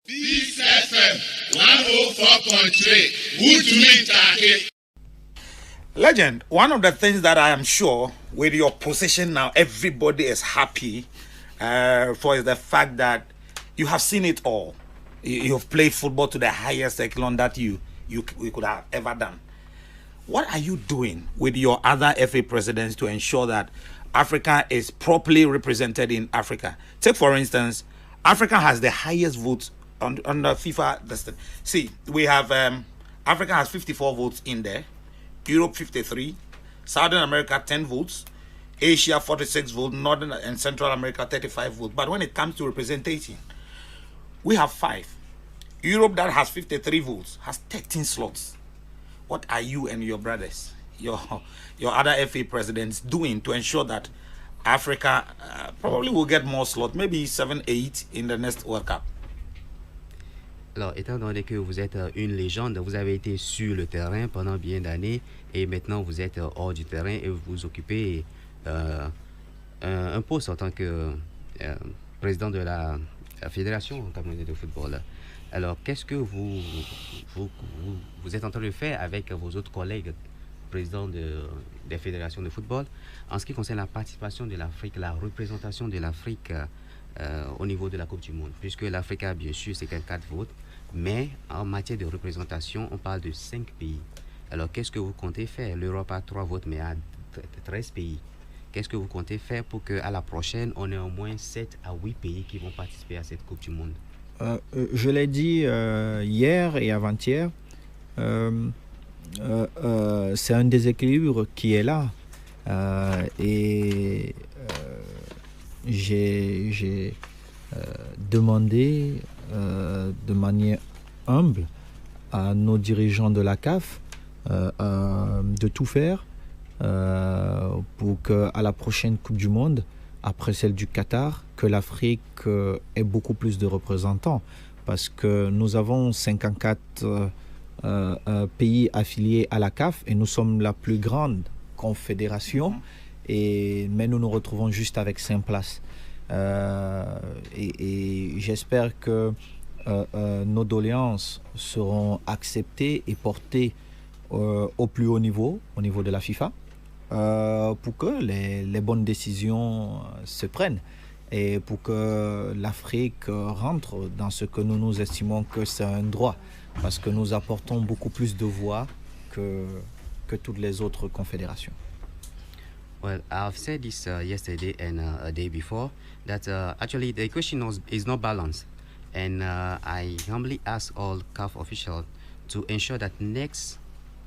Peace FM 104.3. Good to meet you. Legend, one of the things that I am sure with your position now, everybody is happy for is the fact that you have seen it all. You have played football to the highest echelon that you could have ever done. What are you doing with your other FA presidents to ensure that Africa is properly represented in Africa? Take, for instance, Africa has the highest votes under FIFA. See, we have Africa has 54 votes in there, Europe 53, Southern America 10 votes, Asia 46 votes, Northern and Central America 35 votes. But when it comes to representation, we have 5. Europe, that has 53 votes, has 13 slots. What are you and your brothers, your other FA presidents doing to ensure that Africa probably will get more slots, maybe 7, 8 in the next World Cup? Alors, étant donné que vous êtes une légende, vous avez été sur le terrain pendant bien d'années et maintenant vous êtes hors du terrain et vous occupez un poste en tant que président de la Fédération camerounaise de football. Alors, qu'est-ce que vous êtes en train de faire avec vos autres collègues présidents des fédérations de football en ce qui concerne la participation de l'Afrique, la représentation de l'Afrique au niveau de la Coupe du Monde? Puisque l'Afrique, bien sûr, c'est 4 votes, mais en matière de représentation, on parle de 5 pays. Alors, qu'est-ce que vous comptez faire? L'Europe a 3 votes, mais a 13 pays. Qu'est-ce que vous comptez faire pour qu'à la prochaine, on ait au moins 7 à 8 pays qui vont participer à cette Coupe du Monde? Je l'ai dit hier et avant-hier, c'est un déséquilibre qui est là. Et j'ai demandé de manière humble à nos dirigeants de la CAF de tout faire pour qu'à la prochaine Coupe du Monde, après celle du Qatar, que l'Afrique ait beaucoup plus de représentants. Parce que nous avons 54 pays affiliés à la CAF et nous sommes la plus grande confédération, mais nous nous retrouvons juste avec 5 places. Et j'espère que nos doléances seront acceptées et portées au plus haut niveau, au niveau de la FIFA, pour que les bonnes décisions se prennent et pour que l'Afrique rentre dans ce que nous estimons que c'est un droit, parce que nous apportons beaucoup plus de voix que toutes les autres confédérations. Well, I've said this yesterday and a day before, that actually the equation is not balanced. And I humbly ask all CAF officials to ensure that next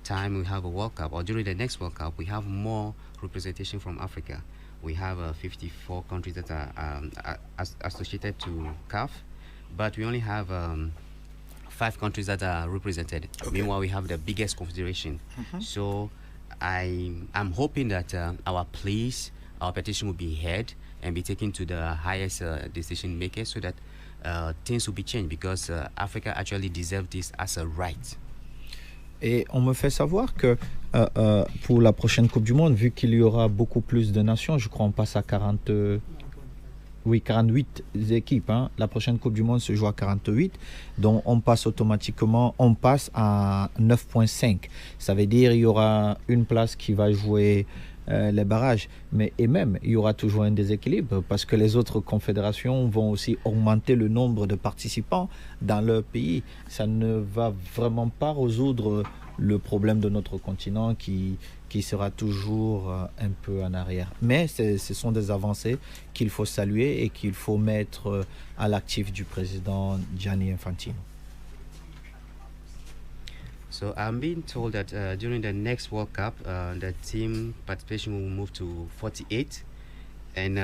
time we have a World Cup, or during the next World Cup, we have more representation from Africa. We have 54 countries that are associated to CAF, but we only have 5 countries that are represented. Okay. Meanwhile, we have the biggest confederation. So I'm hoping that our pleas, our petition will be heard and be taken to the highest decision makers so that things will be changed, because Africa actually deserves this as a right. Et on me fait savoir que pour la prochaine Coupe du Monde, vu qu'il y aura beaucoup plus de nations, je crois on passe à 48 équipes. Hein. La prochaine Coupe du Monde se joue à 48, donc on passe automatiquement, à 9,5. Ça veut dire qu'il y aura une place qui va jouer les barrages. Et même, il y aura toujours un déséquilibre parce que les autres confédérations vont aussi augmenter le nombre de participants dans leur pays. Ça ne va vraiment pas résoudre le problème de notre continent qui sera toujours un peu en arrière. Mais ce sont des avancées qu'il faut saluer et qu'il faut mettre à l'actif du président Gianni Infantino. So I'm being told that during the next World Cup, the team participation will move to 48, and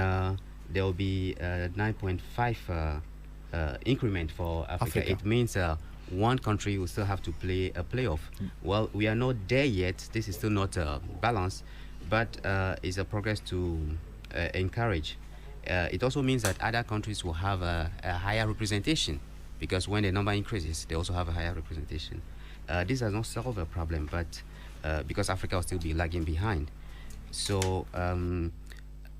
there will be a 9.5 increment for Africa. It means one country will still have to play a playoff. Well, we are not there yet. This is still not balanced, but it's a progress to encourage. It also means that other countries will have a higher representation, because when the number increases, they also have a higher representation. This does not solve a problem, but because Africa will still be lagging behind. So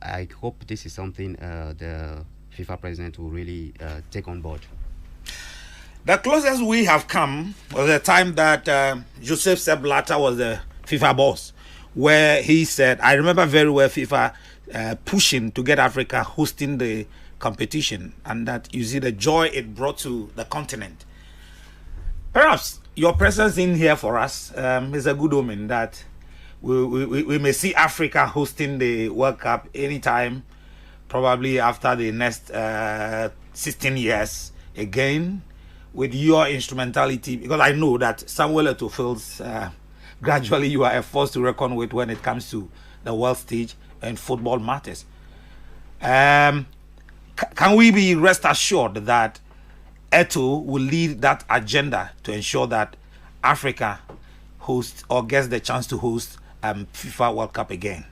I hope this is something the FIFA president will really take on board. The closest we have come was the time that Joseph Sepp Blatter was the FIFA boss, where he said, I remember very well FIFA pushing to get Africa hosting the competition, and that you see the joy it brought to the continent. Perhaps your presence in here for us is a good omen that we may see Africa hosting the World Cup anytime, probably after the next 16 years again, with your instrumentality, because I know that Samuel Eto'o feels gradually you are a force to reckon with when it comes to the world stage and football matters. Can we be rest assured that Eto'o will lead that agenda to ensure that Africa hosts or gets the chance to host FIFA World Cup again?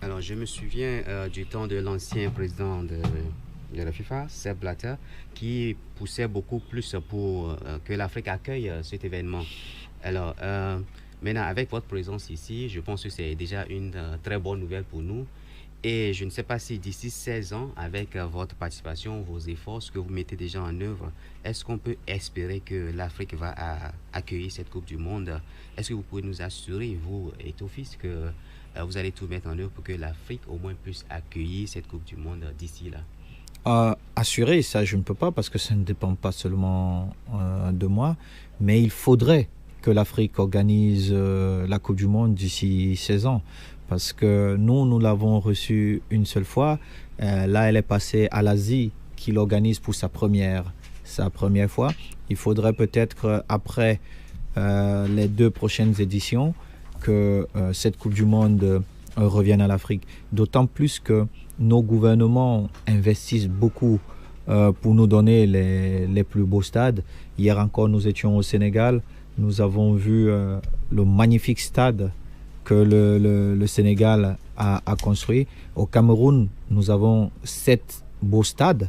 Alors, je me souviens du temps de l'ancien président de la FIFA, Sepp Blatter, qui poussait beaucoup plus pour que l'Afrique accueille cet événement. Alors, maintenant, avec votre présence ici, je pense que c'est déjà une très bonne nouvelle pour nous. Et je ne sais pas si d'ici 16 ans, avec votre participation, vos efforts, ce que vous mettez déjà en œuvre, est-ce qu'on peut espérer que l'Afrique va accueillir cette Coupe du Monde? Est-ce que vous pouvez nous assurer, vous, Eto'o fils, que vous allez tout mettre en œuvre pour que l'Afrique au moins puisse accueillir cette Coupe du Monde d'ici là? Assurer, ça je ne peux pas parce que ça ne dépend pas seulement de moi, mais il faudrait que l'Afrique organise la Coupe du Monde d'ici 16 ans. Parce que nous l'avons reçue une seule fois. Là, elle est passée à l'Asie qui l'organise pour sa première fois. Il faudrait peut-être après les 2 prochaines éditions que cette Coupe du Monde revienne à l'Afrique. D'autant plus que nos gouvernements investissent beaucoup pour nous donner les plus beaux stades. Hier encore, nous étions au Sénégal. Nous avons vu le magnifique stade que le Sénégal a construit. Au Cameroun, nous avons 7 beaux stades.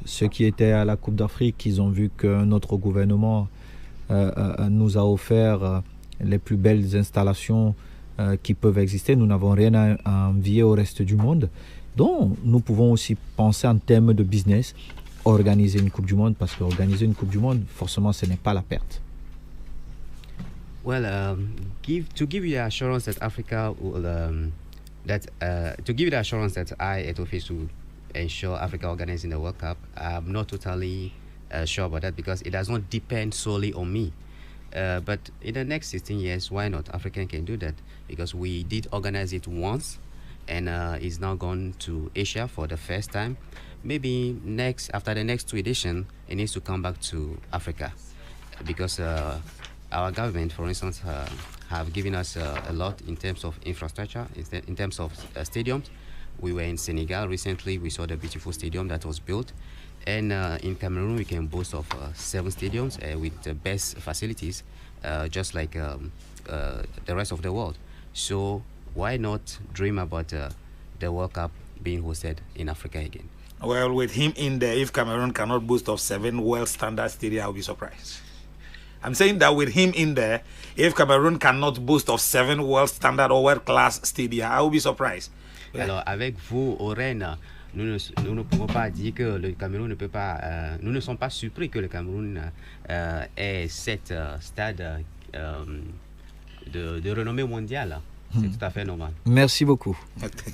Ceux qui étaient à la Coupe d'Afrique, ils ont vu que notre gouvernement nous a offert les plus belles installations qui peuvent exister. Nous n'avons rien à envier au reste du monde. Donc, nous pouvons aussi penser en termes de business, organiser une Coupe du Monde, parce qu'organiser une Coupe du Monde, forcément, ce n'est pas la perte. Well, to give you the assurance that Africa will, to give you the assurance that I, Eto'o fils, will ensure Africa organizing the World Cup, I'm not totally sure about that because it does not depend solely on me. But in the next 16 years, why not? Africa can do that because we did organize it once, and it's now gone to Asia for the first time. Maybe after the next 2 editions, it needs to come back to Africa because our government, for instance, have given us a lot in terms of infrastructure, in terms of stadiums. We were in Senegal recently. We saw the beautiful stadium that was built. And in Cameroon, we can boast of 7 stadiums with the best facilities, just like the rest of the world. So why not dream about the World Cup being hosted in Africa again? Well, with him in there, if Cameroon cannot boast of 7 world standard stadia, I'll be surprised. I'm saying that with him in there, if Cameroon cannot boast of 7 world standard or world class stadia, I will be surprised. Alors, avec vous, au Rennes, nous ne pouvons pas dire que le Cameroun ne peut pas. Nous ne sommes pas surpris que le Cameroun ait 7 stades de renommée mondiale. C'est tout à fait normal. Merci beaucoup.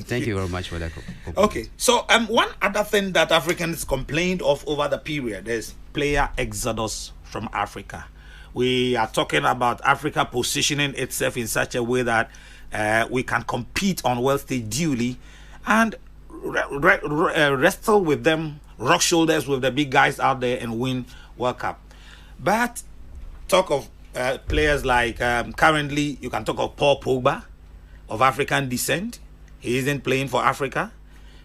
Thank you very much for that. Okay, so one other thing that Africans complained of over the period is player exodus from Africa. We are talking about Africa positioning itself in such a way that we can compete on world stage duly and wrestle with them, rock shoulders with the big guys out there and win World Cup. But talk of players like currently you can talk of Paul Pogba of African descent. He isn't playing for Africa.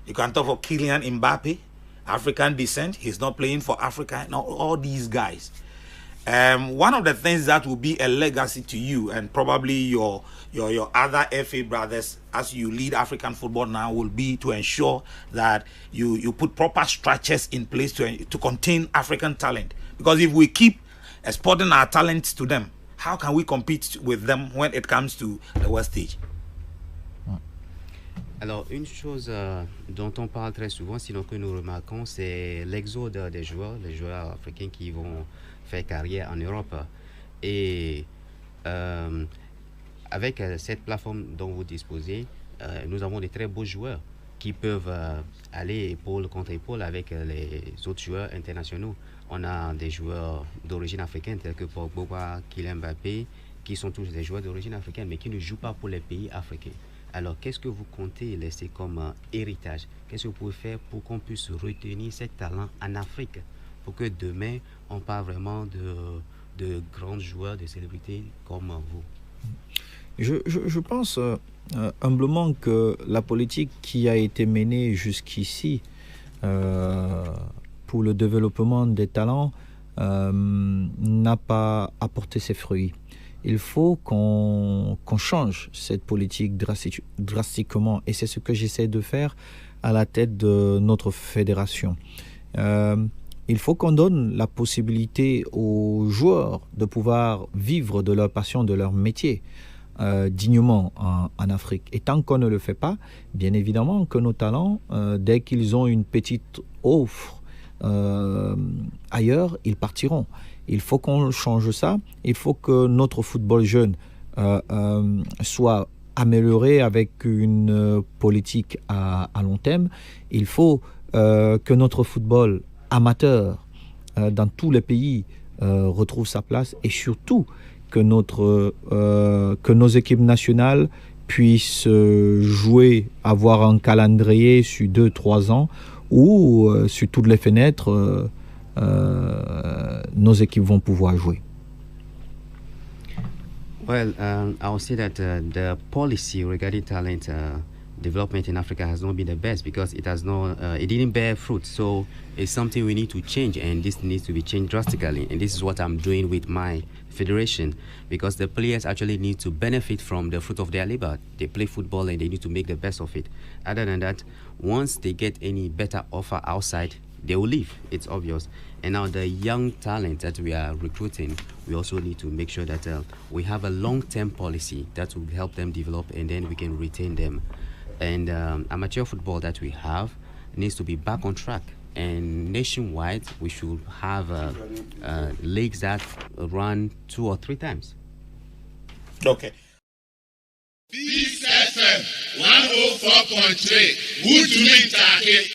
You can talk of Kylian Mbappe, African descent. He's not playing for Africa. Now all these guys. One of the things that will be a legacy to you and probably your other FA brothers as you lead African football now will be to ensure that you put proper structures in place to contain African talent. Because if we keep exporting our talents to them, how can we compete with them when it comes to the world stage? Alors, une chose dont on parle très souvent, sinon que nous remarquons, c'est l'exode des joueurs, les joueurs africains qui vont faire carrière en Europe. Et euh, avec cette plateforme dont vous disposez, nous avons des très beaux joueurs qui peuvent aller épaule contre épaule avec les autres joueurs internationaux. On a des joueurs d'origine africaine tels que Pogba, Kylian Mbappé, qui sont tous des joueurs d'origine africaine, mais qui ne jouent pas pour les pays africains. Alors, qu'est-ce que vous comptez laisser comme héritage? Qu'est-ce que vous pouvez faire pour qu'on puisse retenir ces talents en Afrique, pour que demain, on parle vraiment de grands joueurs, de célébrités comme vous? Je pense humblement que la politique qui a été menée jusqu'ici pour le développement des talents n'a pas apporté ses fruits. Il faut qu'on change cette politique drastiquement, et c'est ce que j'essaie de faire à la tête de notre fédération. Il faut qu'on donne la possibilité aux joueurs de pouvoir vivre de leur passion, de leur métier dignement en Afrique. Et tant qu'on ne le fait pas, bien évidemment que nos talents, dès qu'ils ont une petite offre ailleurs, ils partiront. Il faut qu'on change ça. Il faut que notre football jeune soit amélioré avec une politique à long terme. Il faut que notre football amateur dans tous les pays retrouve sa place, et surtout que nos équipes nationales puissent jouer, avoir un calendrier sur 2-3 ans où sur toutes les fenêtres nos équipes vont pouvoir jouer. Well, I would say that the policy regarding talent development in Africa has not been the best, because it didn't bear fruit. So it's something we need to change, and this needs to be changed drastically. And this is what I'm doing with my federation, because the players actually need to benefit from the fruit of their labor. They play football and they need to make the best of it. Other than that, once they get any better offer outside, they will leave. It's obvious. And now the young talent that we are recruiting, we also need to make sure that we have a long-term policy that will help them develop, and then we can retain them. And amateur football that we have needs to be back on track. And nationwide, we should have leagues that run 2 or 3 times. Okay. Peace FM 104.3. Good to meet you.